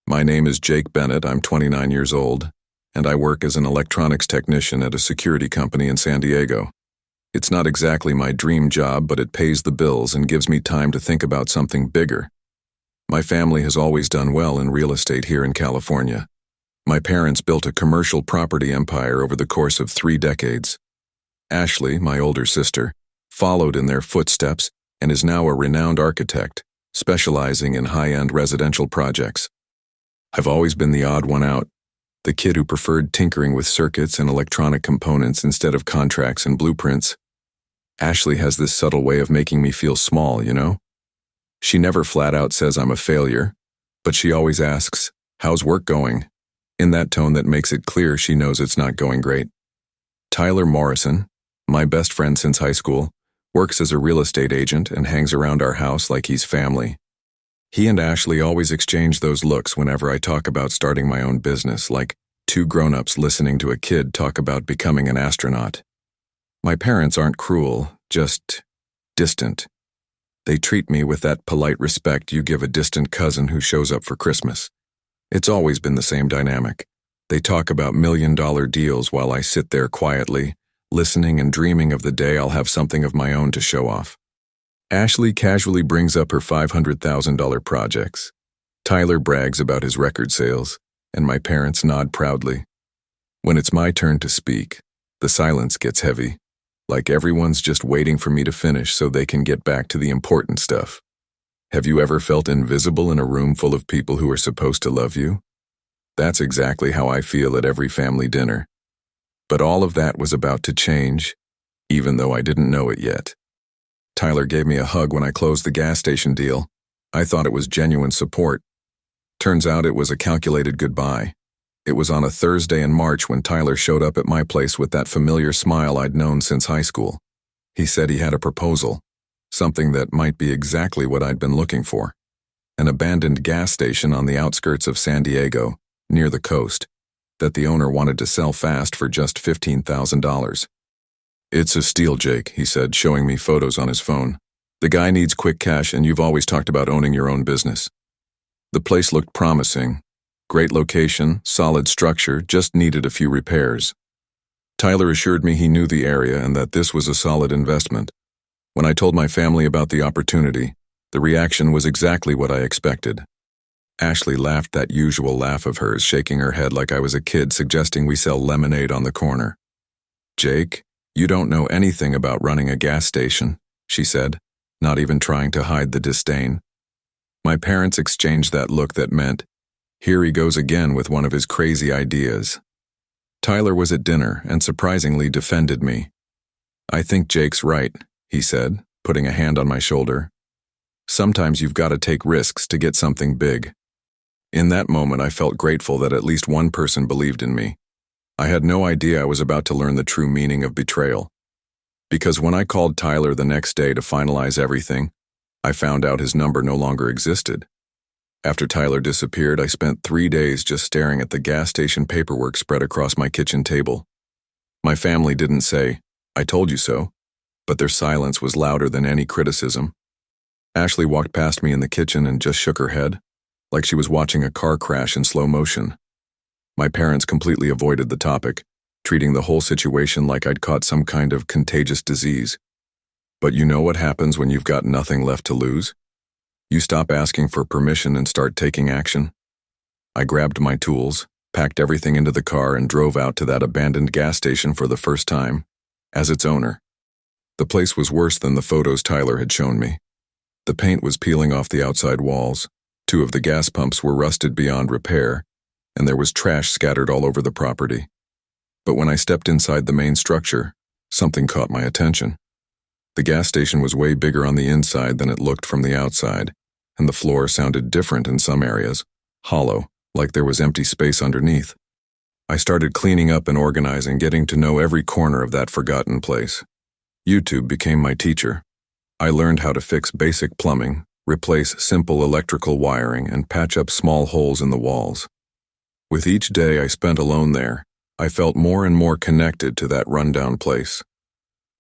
My name is Jake Bennett, I'm 29 years old, and I work as an electronics technician at a security company in San Diego. It's not exactly my dream job, but it pays the bills and gives me time to think about something bigger. My family has always done well in real estate here in California. My parents built a commercial property empire over the course of 3 decades. Ashley, my older sister, followed in their footsteps and is now a renowned architect, specializing in high-end residential projects. I've always been the odd one out, the kid who preferred tinkering with circuits and electronic components instead of contracts and blueprints. Ashley has this subtle way of making me feel small, you know? She never flat out says I'm a failure, but she always asks, "How's work going?" in that tone that makes it clear she knows it's not going great. Tyler Morrison, my best friend since high school, works as a real estate agent and hangs around our house like he's family. He and Ashley always exchange those looks whenever I talk about starting my own business, like two grown-ups listening to a kid talk about becoming an astronaut. My parents aren't cruel, just distant. They treat me with that polite respect you give a distant cousin who shows up for Christmas. It's always been the same dynamic. They talk about million-dollar deals while I sit there quietly, listening and dreaming of the day I'll have something of my own to show off. Ashley casually brings up her $500,000 projects. Tyler brags about his record sales, and my parents nod proudly. When it's my turn to speak, the silence gets heavy, like everyone's just waiting for me to finish so they can get back to the important stuff. Have you ever felt invisible in a room full of people who are supposed to love you? That's exactly how I feel at every family dinner. But all of that was about to change, even though I didn't know it yet. Tyler gave me a hug when I closed the gas station deal. I thought it was genuine support. Turns out it was a calculated goodbye. It was on a Thursday in March when Tyler showed up at my place with that familiar smile I'd known since high school. He said he had a proposal, something that might be exactly what I'd been looking for. An abandoned gas station on the outskirts of San Diego, near the coast, that the owner wanted to sell fast for just $15,000. "It's a steal, Jake," he said, showing me photos on his phone. "The guy needs quick cash, and you've always talked about owning your own business." The place looked promising. Great location, solid structure, just needed a few repairs. Tyler assured me he knew the area and that this was a solid investment. When I told my family about the opportunity, the reaction was exactly what I expected. Ashley laughed that usual laugh of hers, shaking her head like I was a kid suggesting we sell lemonade on the corner. "Jake, you don't know anything about running a gas station," she said, not even trying to hide the disdain. My parents exchanged that look that meant, here he goes again with one of his crazy ideas. Tyler was at dinner and surprisingly defended me. "I think Jake's right," he said, putting a hand on my shoulder. "Sometimes you've got to take risks to get something big." In that moment, I felt grateful that at least one person believed in me. I had no idea I was about to learn the true meaning of betrayal. Because when I called Tyler the next day to finalize everything, I found out his number no longer existed. After Tyler disappeared, I spent 3 days just staring at the gas station paperwork spread across my kitchen table. My family didn't say, "I told you so," but their silence was louder than any criticism. Ashley walked past me in the kitchen and just shook her head, like she was watching a car crash in slow motion. My parents completely avoided the topic, treating the whole situation like I'd caught some kind of contagious disease. But you know what happens when you've got nothing left to lose? You stop asking for permission and start taking action. I grabbed my tools, packed everything into the car, and drove out to that abandoned gas station for the first time, as its owner. The place was worse than the photos Tyler had shown me. The paint was peeling off the outside walls, 2 of the gas pumps were rusted beyond repair, and there was trash scattered all over the property. But when I stepped inside the main structure, something caught my attention. The gas station was way bigger on the inside than it looked from the outside, and the floor sounded different in some areas, hollow, like there was empty space underneath. I started cleaning up and organizing, getting to know every corner of that forgotten place. YouTube became my teacher. I learned how to fix basic plumbing, replace simple electrical wiring, and patch up small holes in the walls. With each day I spent alone there, I felt more and more connected to that rundown place.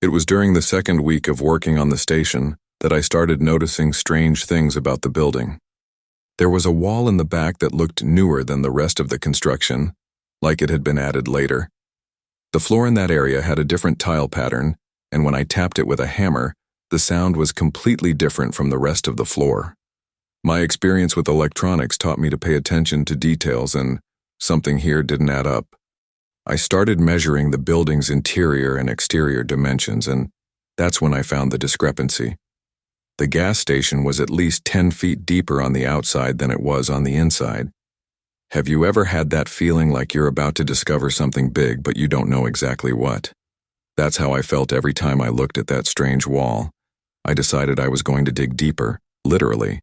It was during the second week of working on the station that I started noticing strange things about the building. There was a wall in the back that looked newer than the rest of the construction, like it had been added later. The floor in that area had a different tile pattern, and when I tapped it with a hammer, the sound was completely different from the rest of the floor. My experience with electronics taught me to pay attention to details, and something here didn't add up. I started measuring the building's interior and exterior dimensions, and that's when I found the discrepancy. The gas station was at least 10 feet deeper on the outside than it was on the inside. Have you ever had that feeling like you're about to discover something big but you don't know exactly what? That's how I felt every time I looked at that strange wall. I decided I was going to dig deeper, literally.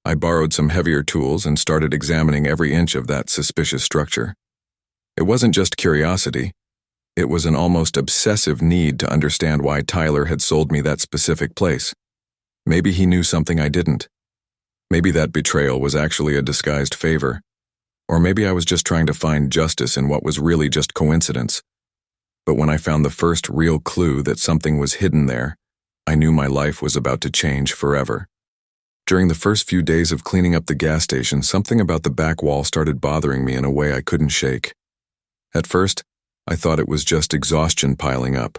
I borrowed some heavier tools and started examining every inch of that suspicious structure. It wasn't just curiosity. It was an almost obsessive need to understand why Tyler had sold me that specific place. Maybe he knew something I didn't. Maybe that betrayal was actually a disguised favor. Or maybe I was just trying to find justice in what was really just coincidence. But when I found the first real clue that something was hidden there, I knew my life was about to change forever. During the first few days of cleaning up the gas station, something about the back wall started bothering me in a way I couldn't shake. At first, I thought it was just exhaustion piling up,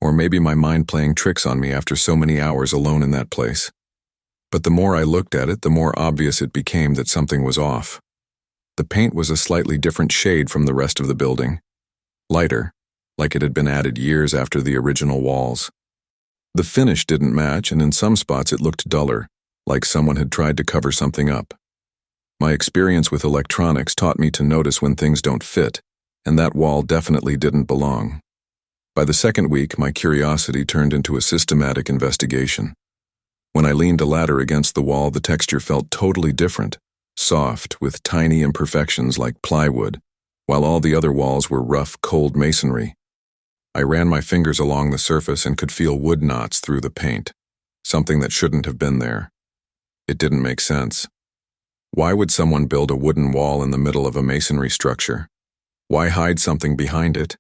or maybe my mind playing tricks on me after so many hours alone in that place. But the more I looked at it, the more obvious it became that something was off. The paint was a slightly different shade from the rest of the building. Lighter, like it had been added years after the original walls. The finish didn't match, and in some spots it looked duller, like someone had tried to cover something up. My experience with electronics taught me to notice when things don't fit, and that wall definitely didn't belong. By the second week, my curiosity turned into a systematic investigation. When I leaned a ladder against the wall, the texture felt totally different, soft, with tiny imperfections like plywood, while all the other walls were rough, cold masonry. I ran my fingers along the surface and could feel wood knots through the paint, something that shouldn't have been there. It didn't make sense. Why would someone build a wooden wall in the middle of a masonry structure? Why hide something behind it?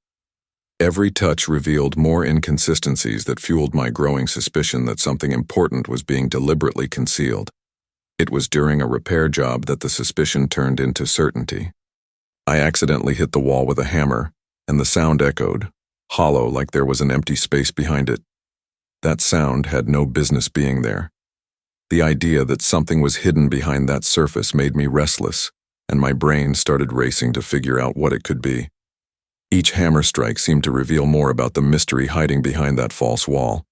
Every touch revealed more inconsistencies that fueled my growing suspicion that something important was being deliberately concealed. It was during a repair job that the suspicion turned into certainty. I accidentally hit the wall with a hammer, and the sound echoed, hollow like there was an empty space behind it. That sound had no business being there. The idea that something was hidden behind that surface made me restless, and my brain started racing to figure out what it could be. Each hammer strike seemed to reveal more about the mystery hiding behind that false wall.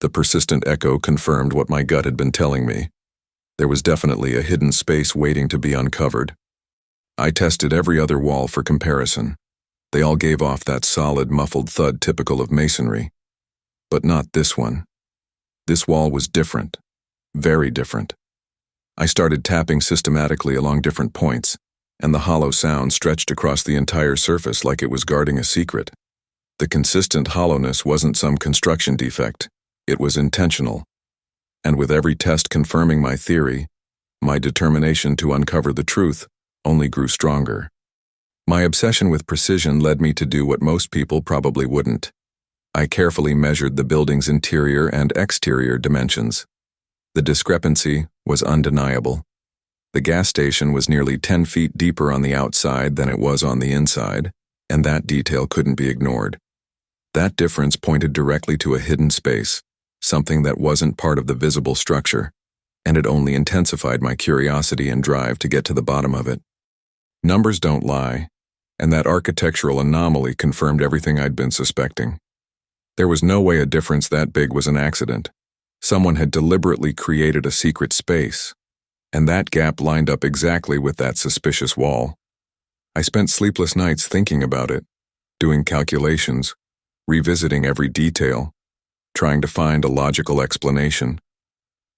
The persistent echo confirmed what my gut had been telling me. There was definitely a hidden space waiting to be uncovered. I tested every other wall for comparison. They all gave off that solid, muffled thud typical of masonry. But not this one. This wall was different. Very different. I started tapping systematically along different points, and the hollow sound stretched across the entire surface like it was guarding a secret. The consistent hollowness wasn't some construction defect. It was intentional. And with every test confirming my theory, my determination to uncover the truth only grew stronger. My obsession with precision led me to do what most people probably wouldn't. I carefully measured the building's interior and exterior dimensions. The discrepancy was undeniable. The gas station was nearly 10 feet deeper on the outside than it was on the inside, and that detail couldn't be ignored. That difference pointed directly to a hidden space, something that wasn't part of the visible structure, and it only intensified my curiosity and drive to get to the bottom of it. Numbers don't lie, and that architectural anomaly confirmed everything I'd been suspecting. There was no way a difference that big was an accident. Someone had deliberately created a secret space, and that gap lined up exactly with that suspicious wall. I spent sleepless nights thinking about it, doing calculations, revisiting every detail, trying to find a logical explanation.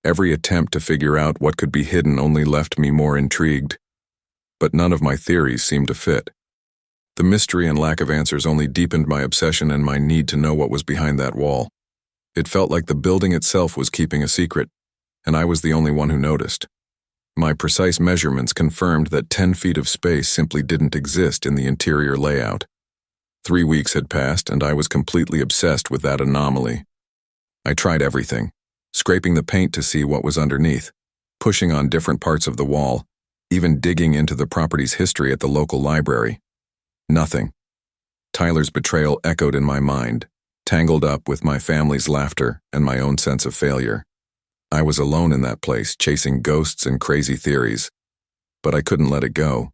Every attempt to figure out what could be hidden only left me more intrigued, but none of my theories seemed to fit. The mystery and lack of answers only deepened my obsession and my need to know what was behind that wall. It felt like the building itself was keeping a secret, and I was the only one who noticed. My precise measurements confirmed that 10 feet of space simply didn't exist in the interior layout. 3 weeks had passed, and I was completely obsessed with that anomaly. I tried everything, scraping the paint to see what was underneath, pushing on different parts of the wall, even digging into the property's history at the local library. Nothing. Tyler's betrayal echoed in my mind, tangled up with my family's laughter and my own sense of failure. I was alone in that place, chasing ghosts and crazy theories. But I couldn't let it go.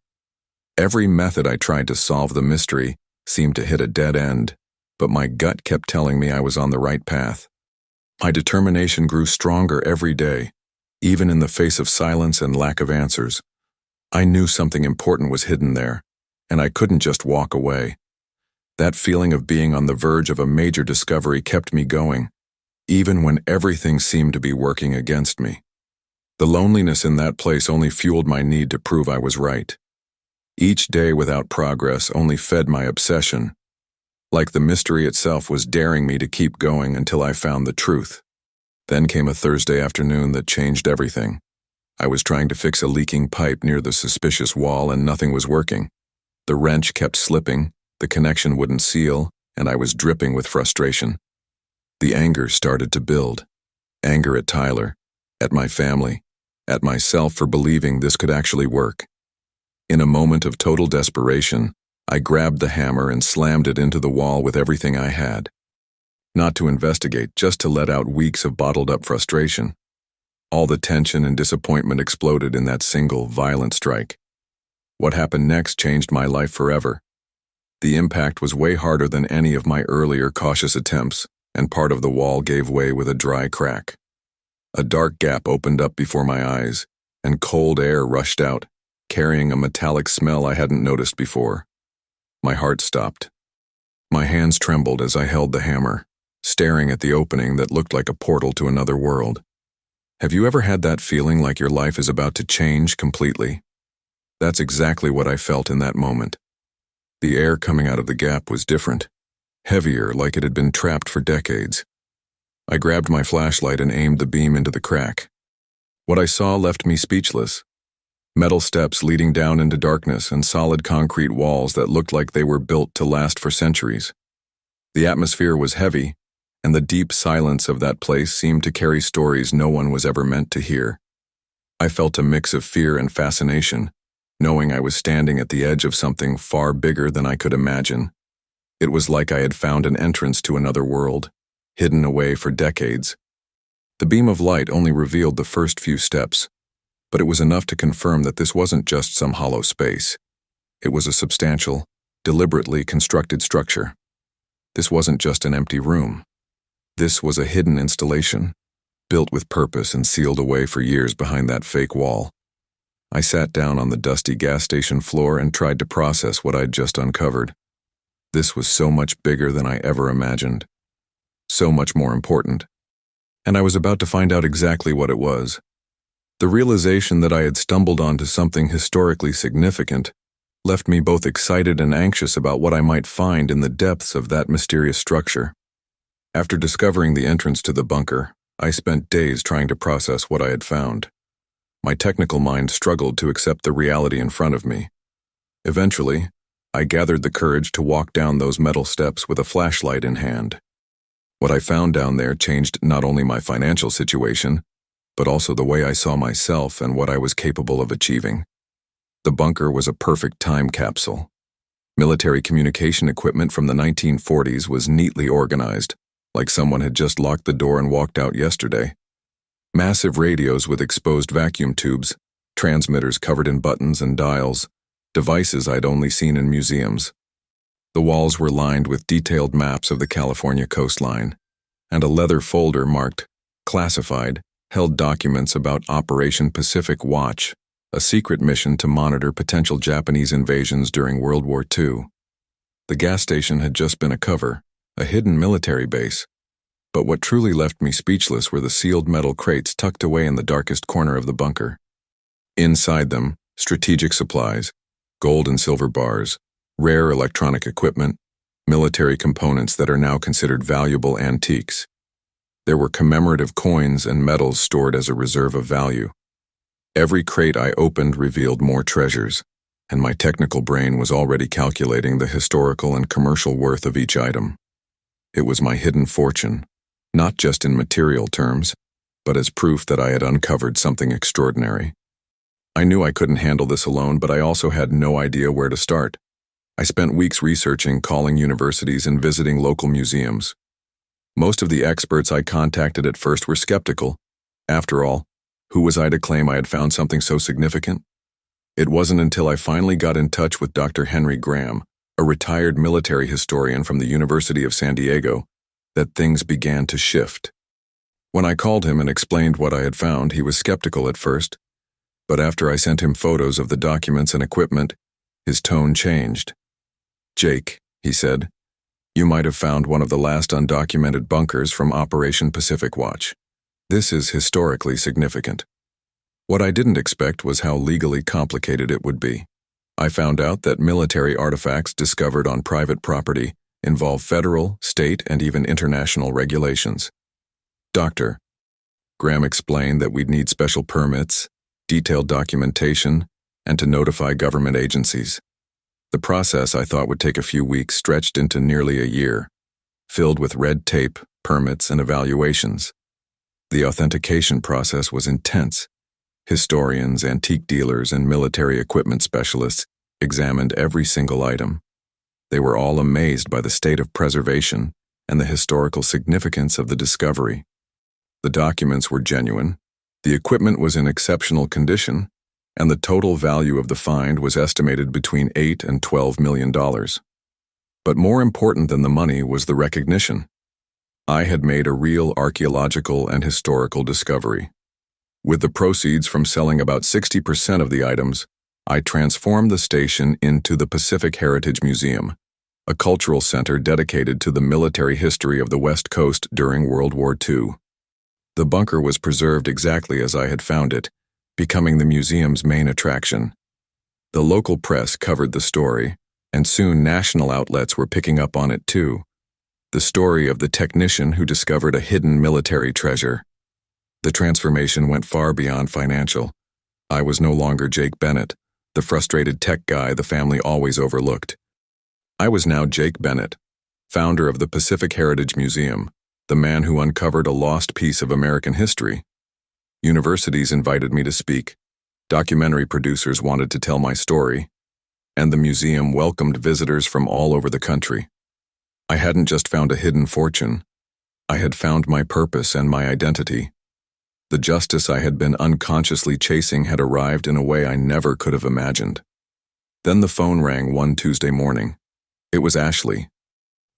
Every method I tried to solve the mystery seemed to hit a dead end, but my gut kept telling me I was on the right path. My determination grew stronger every day, even in the face of silence and lack of answers. I knew something important was hidden there, and I couldn't just walk away. That feeling of being on the verge of a major discovery kept me going, even when everything seemed to be working against me. The loneliness in that place only fueled my need to prove I was right. Each day without progress only fed my obsession, like the mystery itself was daring me to keep going until I found the truth. Then came a Thursday afternoon that changed everything. I was trying to fix a leaking pipe near the suspicious wall and nothing was working. The wrench kept slipping, the connection wouldn't seal, and I was dripping with frustration. The anger started to build. Anger at Tyler, at my family, at myself for believing this could actually work. In a moment of total desperation, I grabbed the hammer and slammed it into the wall with everything I had. Not to investigate, just to let out weeks of bottled-up frustration. All the tension and disappointment exploded in that single, violent strike. What happened next changed my life forever. The impact was way harder than any of my earlier cautious attempts, and part of the wall gave way with a dry crack. A dark gap opened up before my eyes, and cold air rushed out, carrying a metallic smell I hadn't noticed before. My heart stopped. My hands trembled as I held the hammer, staring at the opening that looked like a portal to another world. Have you ever had that feeling like your life is about to change completely? That's exactly what I felt in that moment. The air coming out of the gap was different, heavier, like it had been trapped for decades. I grabbed my flashlight and aimed the beam into the crack. What I saw left me speechless. Metal steps leading down into darkness and solid concrete walls that looked like they were built to last for centuries. The atmosphere was heavy, and the deep silence of that place seemed to carry stories no one was ever meant to hear. I felt a mix of fear and fascination, knowing I was standing at the edge of something far bigger than I could imagine. It was like I had found an entrance to another world, hidden away for decades. The beam of light only revealed the first few steps, but it was enough to confirm that this wasn't just some hollow space. It was a substantial, deliberately constructed structure. This wasn't just an empty room. This was a hidden installation, built with purpose and sealed away for years behind that fake wall. I sat down on the dusty gas station floor and tried to process what I'd just uncovered. This was so much bigger than I ever imagined. So much more important. And I was about to find out exactly what it was. The realization that I had stumbled onto something historically significant left me both excited and anxious about what I might find in the depths of that mysterious structure. After discovering the entrance to the bunker, I spent days trying to process what I had found. My technical mind struggled to accept the reality in front of me. Eventually, I gathered the courage to walk down those metal steps with a flashlight in hand. What I found down there changed not only my financial situation, but also the way I saw myself and what I was capable of achieving. The bunker was a perfect time capsule. Military communication equipment from the 1940s was neatly organized, like someone had just locked the door and walked out yesterday. Massive radios with exposed vacuum tubes, transmitters covered in buttons and dials, devices I'd only seen in museums. The walls were lined with detailed maps of the California coastline, and a leather folder marked "Classified" held documents about Operation Pacific Watch, a secret mission to monitor potential Japanese invasions during World War II. The gas station had just been a cover, a hidden military base. But what truly left me speechless were the sealed metal crates tucked away in the darkest corner of the bunker. Inside them, strategic supplies, gold and silver bars, rare electronic equipment, military components that are now considered valuable antiques. There were commemorative coins and medals stored as a reserve of value. Every crate I opened revealed more treasures, and my technical brain was already calculating the historical and commercial worth of each item. It was my hidden fortune. Not just in material terms, but as proof that I had uncovered something extraordinary. I knew I couldn't handle this alone, but I also had no idea where to start. I spent weeks researching, calling universities, and visiting local museums. Most of the experts I contacted at first were skeptical. After all, who was I to claim I had found something so significant? It wasn't until I finally got in touch with Dr. Henry Graham, a retired military historian from the University of San Diego, that things began to shift. When I called him and explained what I had found, he was skeptical at first, but after I sent him photos of the documents and equipment, his tone changed. "Jake," he said, "you might have found one of the last undocumented bunkers from Operation Pacific Watch. This is historically significant." What I didn't expect was how legally complicated it would be. I found out that military artifacts discovered on private property involve federal, state, and even international regulations. "Doctor," Graham explained that we'd need special permits, detailed documentation, and to notify government agencies. The process I thought would take a few weeks stretched into nearly a year, filled with red tape, permits, and evaluations. The authentication process was intense. Historians, antique dealers, and military equipment specialists examined every single item. They were all amazed by the state of preservation and the historical significance of the discovery. The documents were genuine, the equipment was in exceptional condition, and the total value of the find was estimated between $8 and $12 million. But more important than the money was the recognition. I had made a real archaeological and historical discovery. With the proceeds from selling about 60% of the items, I transformed the station into the Pacific Heritage Museum, a cultural center dedicated to the military history of the West Coast during World War II. The bunker was preserved exactly as I had found it, becoming the museum's main attraction. The local press covered the story, and soon national outlets were picking up on it too. The story of the technician who discovered a hidden military treasure. The transformation went far beyond financial. I was no longer Jake Bennett, the frustrated tech guy the family always overlooked. I was now Jake Bennett, founder of the Pacific Heritage Museum, the man who uncovered a lost piece of American history. Universities invited me to speak, documentary producers wanted to tell my story, and the museum welcomed visitors from all over the country. I hadn't just found a hidden fortune. I had found my purpose and my identity. The justice I had been unconsciously chasing had arrived in a way I never could have imagined. Then the phone rang one Tuesday morning. It was Ashley.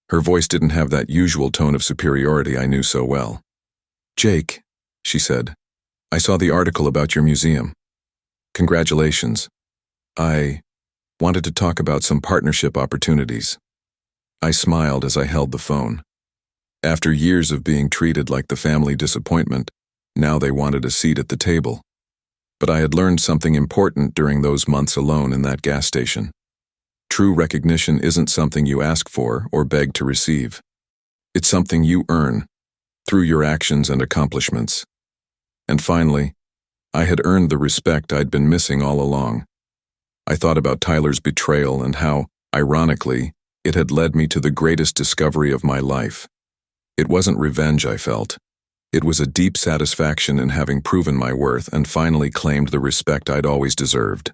Her voice didn't have that usual tone of superiority I knew so well. "Jake," she said, "I saw the article about your museum. Congratulations. I wanted to talk about some partnership opportunities." I smiled as I held the phone. After years of being treated like the family disappointment, now they wanted a seat at the table. But I had learned something important during those months alone in that gas station. True recognition isn't something you ask for or beg to receive. It's something you earn, through your actions and accomplishments. And finally, I had earned the respect I'd been missing all along. I thought about Tyler's betrayal and how, ironically, it had led me to the greatest discovery of my life. It wasn't revenge I felt. It was a deep satisfaction in having proven my worth and finally claimed the respect I'd always deserved.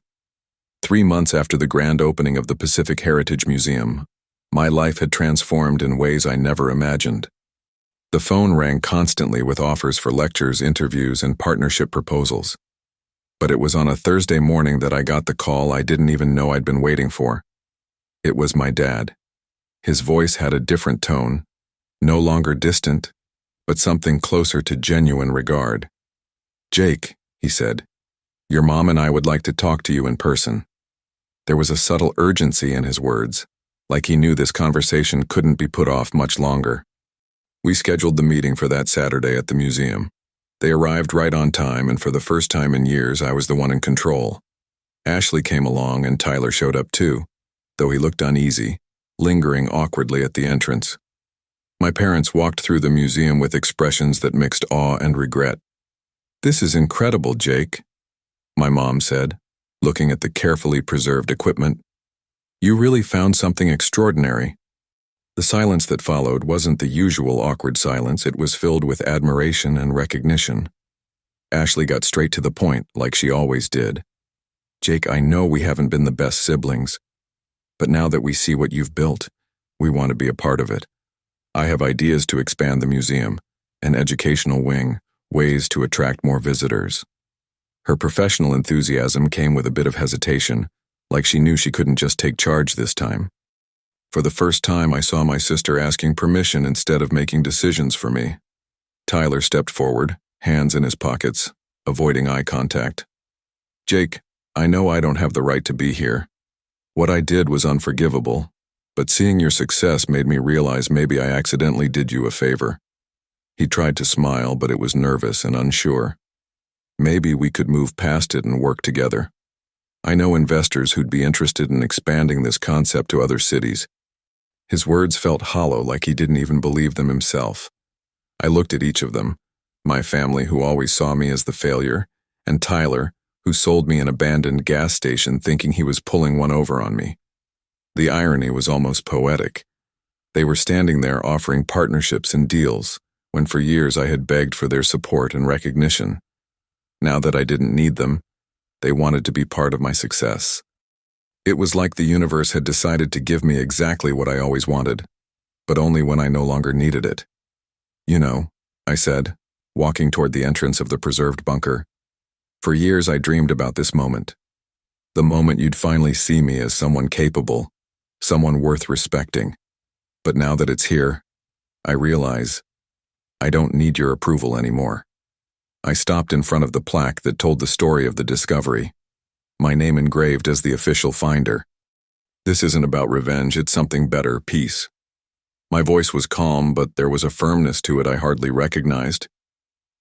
3 months after the grand opening of the Pacific Heritage Museum, my life had transformed in ways I never imagined. The phone rang constantly with offers for lectures, interviews, and partnership proposals. But it was on a Thursday morning that I got the call I didn't even know I'd been waiting for. It was my dad. His voice had a different tone, no longer distant, but something closer to genuine regard. "Jake," he said, "your mom and I would like to talk to you in person." There was a subtle urgency in his words, like he knew this conversation couldn't be put off much longer. We scheduled the meeting for that Saturday at the museum. They arrived right on time, and for the first time in years, I was the one in control. Ashley came along, and Tyler showed up too, though he looked uneasy, lingering awkwardly at the entrance. My parents walked through the museum with expressions that mixed awe and regret. "This is incredible, Jake," my mom said, looking at the carefully preserved equipment. "You really found something extraordinary." The silence that followed wasn't the usual awkward silence. It was filled with admiration and recognition. Ashley got straight to the point, like she always did. Jake, I know we haven't been the best siblings, but now that we see what you've built, we want to be a part of it. I have ideas to expand the museum, an educational wing, ways to attract more visitors. Her professional enthusiasm came with a bit of hesitation, like she knew she couldn't just take charge this time. For the first time, I saw my sister asking permission instead of making decisions for me. Tyler stepped forward, hands in his pockets, avoiding eye contact. Jake, I know I don't have the right to be here. What I did was unforgivable, but seeing your success made me realize maybe I accidentally did you a favor. He tried to smile, but it was nervous and unsure. Maybe we could move past it and work together. I know investors who'd be interested in expanding this concept to other cities. His words felt hollow, like he didn't even believe them himself. I looked at each of them, my family who always saw me as the failure, and Tyler, who sold me an abandoned gas station thinking he was pulling one over on me. The irony was almost poetic. They were standing there offering partnerships and deals, when for years I had begged for their support and recognition. Now that I didn't need them, they wanted to be part of my success. It was like the universe had decided to give me exactly what I always wanted, but only when I no longer needed it. You know, I said, walking toward the entrance of the preserved bunker. For years I dreamed about this moment. The moment you'd finally see me as someone capable, someone worth respecting. But now that it's here, I realize I don't need your approval anymore. I stopped in front of the plaque that told the story of the discovery, my name engraved as the official finder. This isn't about revenge, it's something better, peace. My voice was calm, but there was a firmness to it I hardly recognized.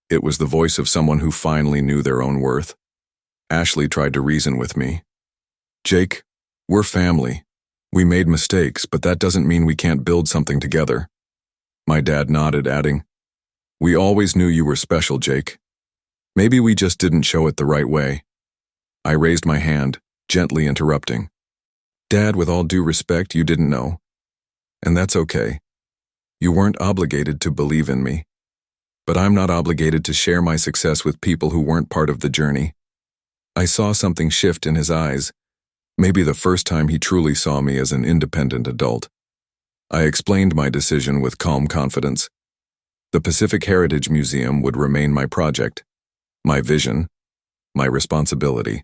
It was the voice of someone who finally knew their own worth. Ashley tried to reason with me. Jake, we're family. We made mistakes, but that doesn't mean we can't build something together. My dad nodded, adding, We always knew you were special, Jake. Maybe we just didn't show it the right way. I raised my hand, gently interrupting. Dad, with all due respect, you didn't know. And that's okay. You weren't obligated to believe in me. But I'm not obligated to share my success with people who weren't part of the journey. I saw something shift in his eyes, maybe the first time he truly saw me as an independent adult. I explained my decision with calm confidence. The Pacific Heritage Museum would remain my project, my vision, my responsibility.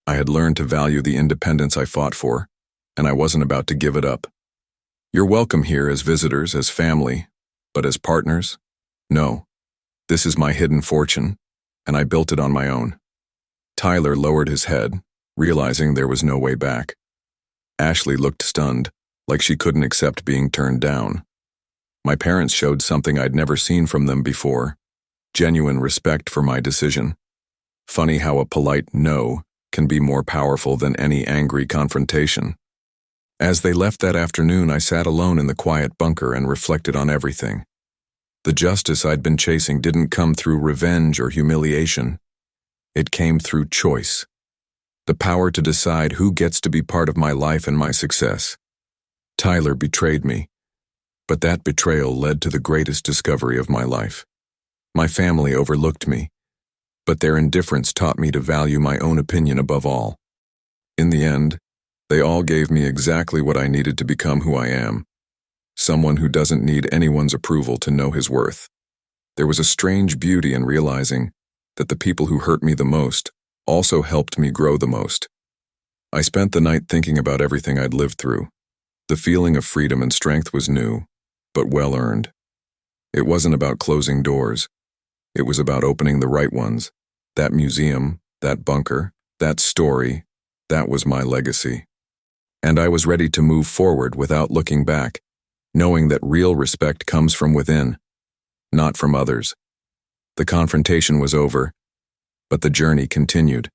I had learned to value the independence I fought for, and I wasn't about to give it up. You're welcome here as visitors, as family, but as partners? No. This is my hidden fortune, and I built it on my own. Tyler lowered his head, realizing there was no way back. Ashley looked stunned, like she couldn't accept being turned down. My parents showed something I'd never seen from them before, genuine respect for my decision. Funny how a polite no can be more powerful than any angry confrontation. As they left that afternoon, I sat alone in the quiet bunker and reflected on everything. The justice I'd been chasing didn't come through revenge or humiliation. It came through choice. The power to decide who gets to be part of my life and my success. Tyler betrayed me, but that betrayal led to the greatest discovery of my life. My family overlooked me, but their indifference taught me to value my own opinion above all. In the end, they all gave me exactly what I needed to become who I am. Someone who doesn't need anyone's approval to know his worth. There was a strange beauty in realizing that the people who hurt me the most also helped me grow the most. I spent the night thinking about everything I'd lived through. The feeling of freedom and strength was new, but well earned. It wasn't about closing doors. It was about opening the right ones. That museum, that bunker, that story, that was my legacy. And I was ready to move forward without looking back, knowing that real respect comes from within, not from others. The confrontation was over, but the journey continued,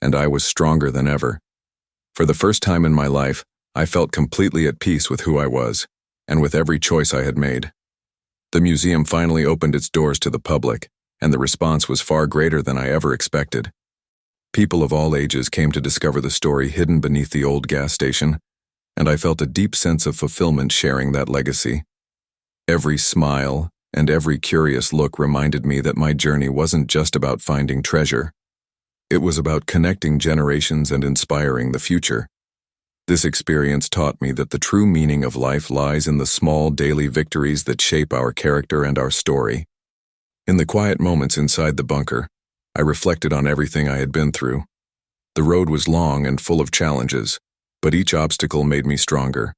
and I was stronger than ever. For the first time in my life, I felt completely at peace with who I was, and with every choice I had made. The museum finally opened its doors to the public, and the response was far greater than I ever expected. People of all ages came to discover the story hidden beneath the old gas station, and I felt a deep sense of fulfillment sharing that legacy. Every smile and every curious look reminded me that my journey wasn't just about finding treasure. It was about connecting generations and inspiring the future. This experience taught me that the true meaning of life lies in the small daily victories that shape our character and our story. In the quiet moments inside the bunker, I reflected on everything I had been through. The road was long and full of challenges, but each obstacle made me stronger.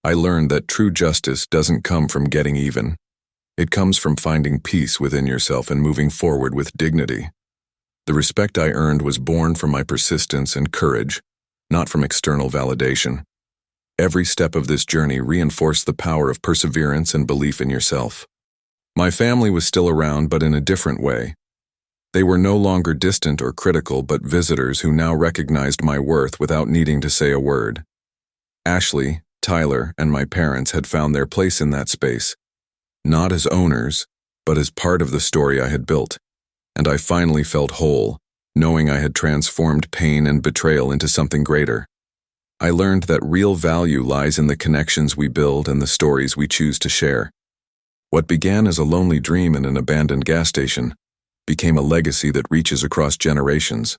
I learned that true justice doesn't come from getting even. It comes from finding peace within yourself and moving forward with dignity. The respect I earned was born from my persistence and courage, not from external validation. Every step of this journey reinforced the power of perseverance and belief in yourself. My family was still around, but in a different way. They were no longer distant or critical, but visitors who now recognized my worth without needing to say a word. Ashley, Tyler, and my parents had found their place in that space, not as owners, but as part of the story I had built. And I finally felt whole, knowing I had transformed pain and betrayal into something greater. I learned that real value lies in the connections we build and the stories we choose to share. What began as a lonely dream in an abandoned gas station became a legacy that reaches across generations.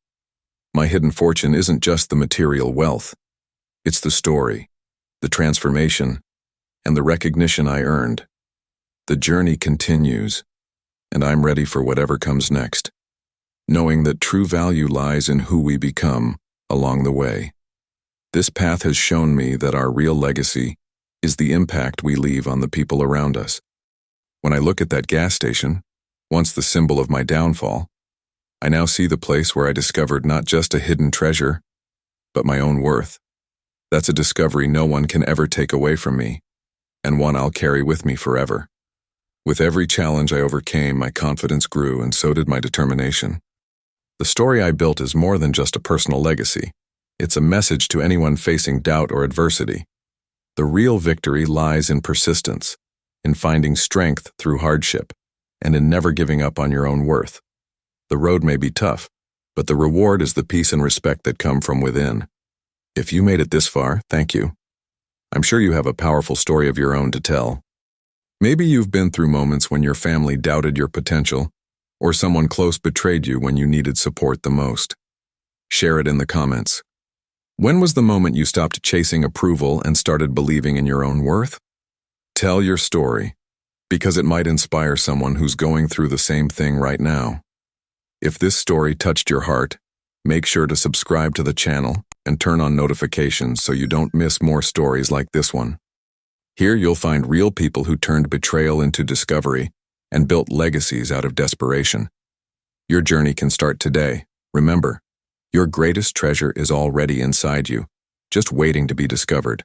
My hidden fortune isn't just the material wealth. It's the story, the transformation, and the recognition I earned. The journey continues, and I'm ready for whatever comes next, knowing that true value lies in who we become along the way. This path has shown me that our real legacy is the impact we leave on the people around us. When I look at that gas station, once the symbol of my downfall, I now see the place where I discovered not just a hidden treasure, but my own worth. That's a discovery no one can ever take away from me, and one I'll carry with me forever. With every challenge I overcame, my confidence grew, and so did my determination. The story I built is more than just a personal legacy. It's a message to anyone facing doubt or adversity. The real victory lies in persistence, in finding strength through hardship, and in never giving up on your own worth. The road may be tough, but the reward is the peace and respect that come from within. If you made it this far, thank you. I'm sure you have a powerful story of your own to tell. Maybe you've been through moments when your family doubted your potential, or someone close betrayed you when you needed support the most. Share it in the comments. When was the moment you stopped chasing approval and started believing in your own worth? Tell your story, because it might inspire someone who's going through the same thing right now. If this story touched your heart, make sure to subscribe to the channel and turn on notifications so you don't miss more stories like this one. Here you'll find real people who turned betrayal into discovery and built legacies out of desperation. Your journey can start today. Remember, your greatest treasure is already inside you, just waiting to be discovered.